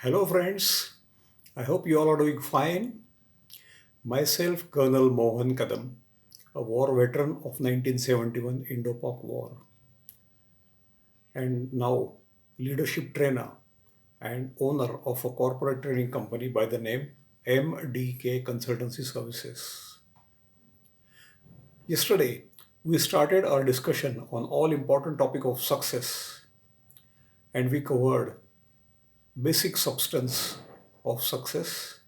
Hello, friends. I hope you all are doing fine. Myself, Colonel Mohan Kadam, a war veteran of 1971 Indo-Pak War, and now leadership trainer and owner of a corporate training company by the name MDK Consultancy Services. Yesterday, we started our discussion on all important topic of success, and we covered basic substance of success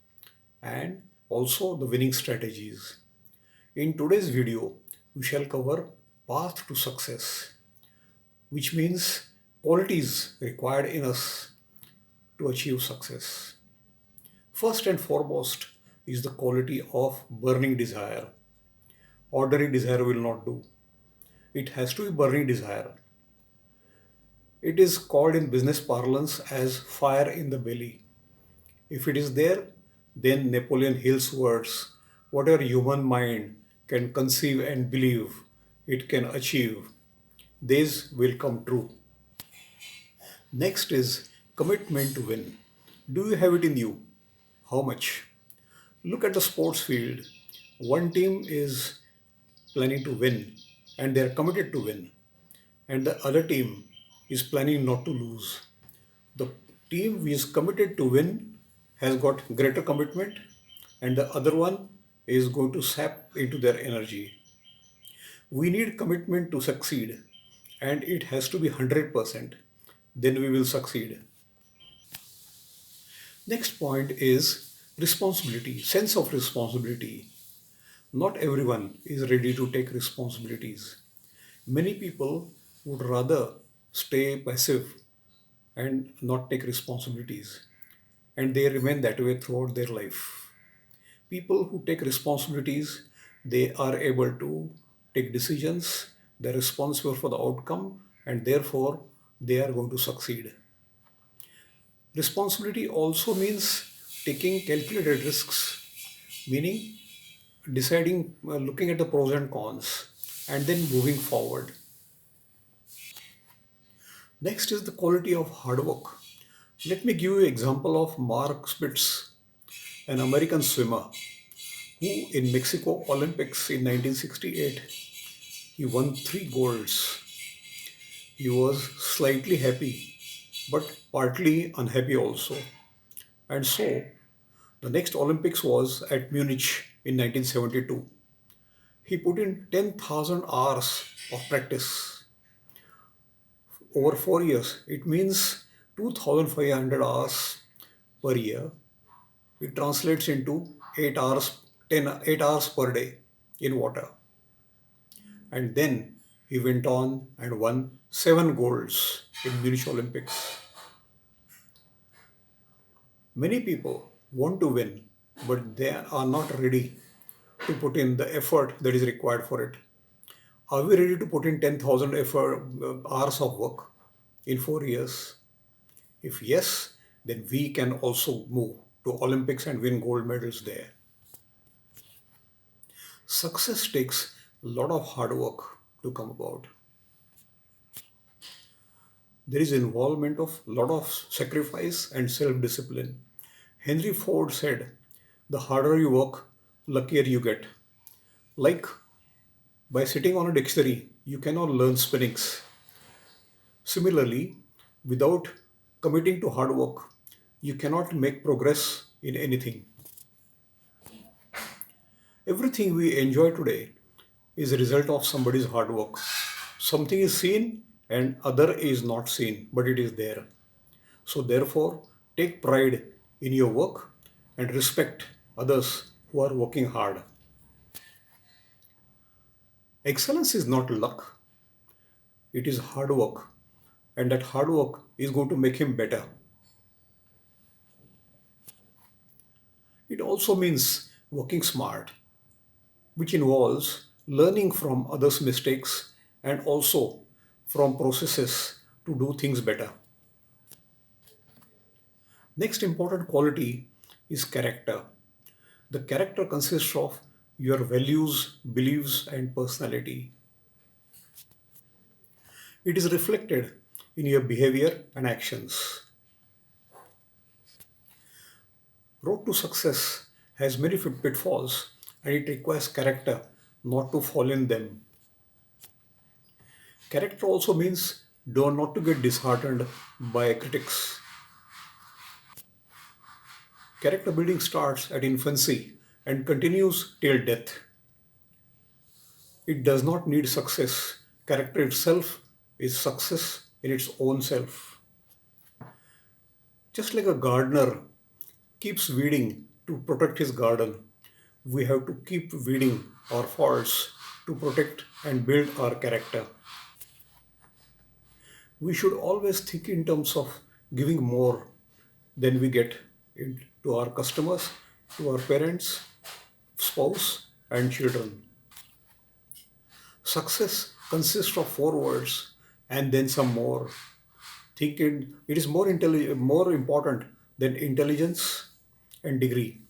and also the winning strategies. In today's video, we shall cover path to success, which means qualities required in us to achieve success. First and foremost is the quality of burning desire. Ordinary desire will not do. It has to be burning desire. It is called in business parlance as fire in the belly. If it is there, then Napoleon Hill's words, whatever human mind can conceive and believe, it can achieve. These will come true. Next is commitment to win. Do you have it in you? How much? Look at the sports field. One team is planning to win and they are committed to win, and the other team is planning not to lose. The team who is committed to win has got greater commitment, and the other one is going to sap into their energy. We need commitment to succeed, and it has to be 100%. Then we will succeed. Next point is responsibility, sense of responsibility. Not everyone is ready to take responsibilities. Many people would rather stay passive and not take responsibilities, and they remain that way throughout their life. People who take responsibilities, they are able to take decisions, they're responsible for the outcome, and therefore they are going to succeed. Responsibility also means taking calculated risks, meaning deciding, looking at the pros and cons, and then moving forward. Next is the quality of hard work. Let me give you an example of Mark Spitz, an American swimmer who in Mexico Olympics in 1968 he won 3 golds. He was slightly happy but partly unhappy also. And so the next Olympics was at Munich in 1972. He put in 10,000 hours of practice over 4 years. It means 2,500 hours per year. It translates into 8 hours, 8 hours per day in water. And then he went on and won 7 golds in Munich Olympics. Many people want to win, but they are not ready to put in the effort that is required for it. Are we ready to put in 10,000 hours of work in 4 years? If yes, then we can also move to Olympics and win gold medals there. Success takes a lot of hard work to come about. There is involvement of a lot of sacrifice and self-discipline. Henry Ford said, the harder you work, luckier you get. Like by sitting on a dictionary, you cannot learn spellings. Similarly, without committing to hard work, you cannot make progress in anything. Everything we enjoy today is a result of somebody's hard work. Something is seen and other is not seen, but it is there. So therefore, take pride in your work and respect others who are working hard. Excellence is not luck, it is hard work, and that hard work is going to make him better. It also means working smart, which involves learning from others' mistakes and also from processes to do things better. Next important quality is character. The character consists of your values, beliefs, and personality. It is reflected in your behavior and actions. Road to success has many pitfalls and it requires character not to fall in them. Character also means do not to get disheartened by critics. Character building starts at infancy and continues till death. It does not need success. Character itself is success in its own self. Just like a gardener keeps weeding to protect his garden, we have to keep weeding our faults to protect and build our character. We should always think in terms of giving more than we get to our customers, to our parents, spouse, and children. Success consists of four words and then some more. Thinking it is more important than intelligence and degree.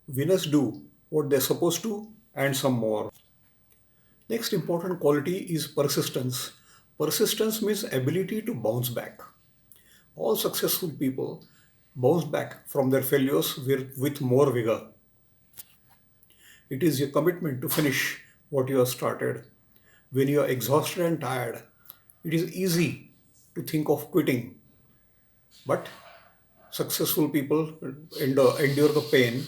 Winners do what they're supposed to and some more. Next important quality is persistence. Persistence means ability to bounce back. All successful people bounce back from their failures with more vigor. It is your commitment to finish what you have started. When you are exhausted and tired, it is easy to think of quitting, but successful people endure the pain.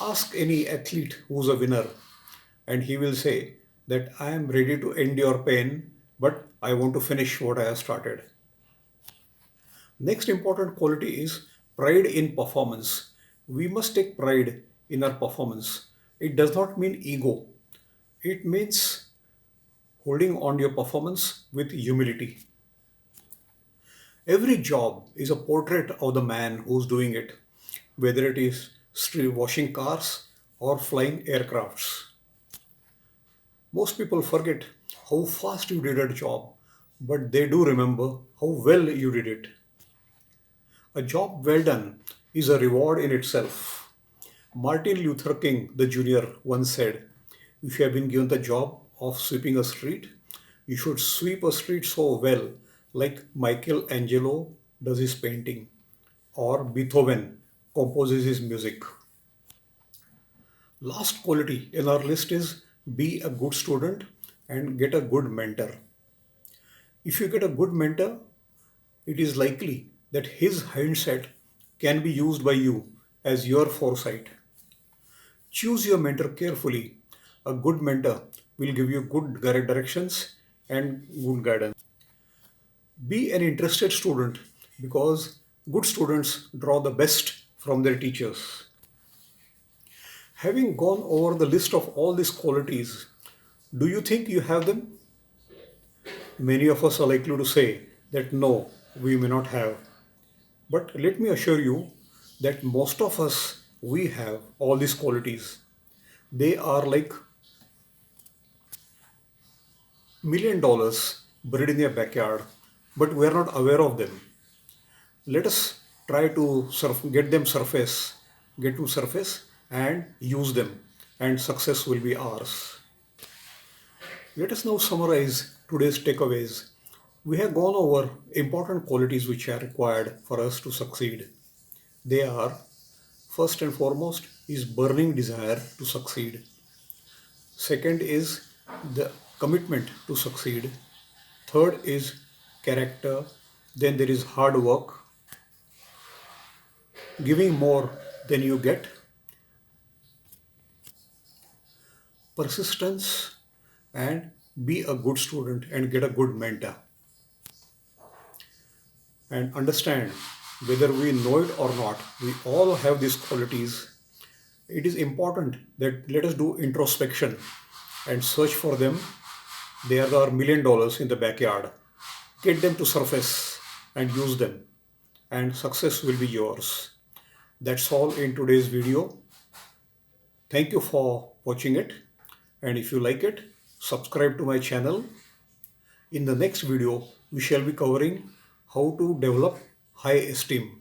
Ask any athlete who's a winner, and he will say that I am ready to endure pain, but I want to finish what I have started. Next important quality is pride in performance. We must take pride in our performance. It does not mean ego, it means holding on your performance with humility. Every job is a portrait of the man who's doing it, whether it is washing cars or flying aircrafts. Most people forget how fast you did a job, but they do remember how well you did it. A job well done is a reward in itself. Martin Luther King the Jr. once said, if you have been given the job of sweeping a street, you should sweep a street so well, like Michelangelo does his painting, or Beethoven composes his music. Last quality in our list is be a good student and get a good mentor. If you get a good mentor, it is likely that his hindsight can be used by you as your foresight. Choose your mentor carefully. A good mentor will give you good directions and good guidance. Be an interested student because good students draw the best from their teachers. Having gone over the list of all these qualities, do you think you have them? Many of us are likely to say that no, we may not have. But let me assure you that most of us, we have all these qualities. They are like $1 million buried in their backyard, but we are not aware of them. Let us try to get to surface and use them, and success will be ours. Let us now summarize today's takeaways. We have gone over important qualities which are required for us to succeed. They are, first and foremost, is burning desire to succeed. Second is the commitment to succeed. Third is character. Then there is hard work, giving more than you get, persistence, and be a good student and get a good mentor. And understand whether we know it or not, we all have these qualities. It is important that let us do introspection and search for them. There are $1 million in the backyard. Get them to surface and use them, and success will be yours. That's all in today's video. Thank you for watching it, and if you like it, subscribe to my channel. In the next video, we shall be covering how to develop high esteem.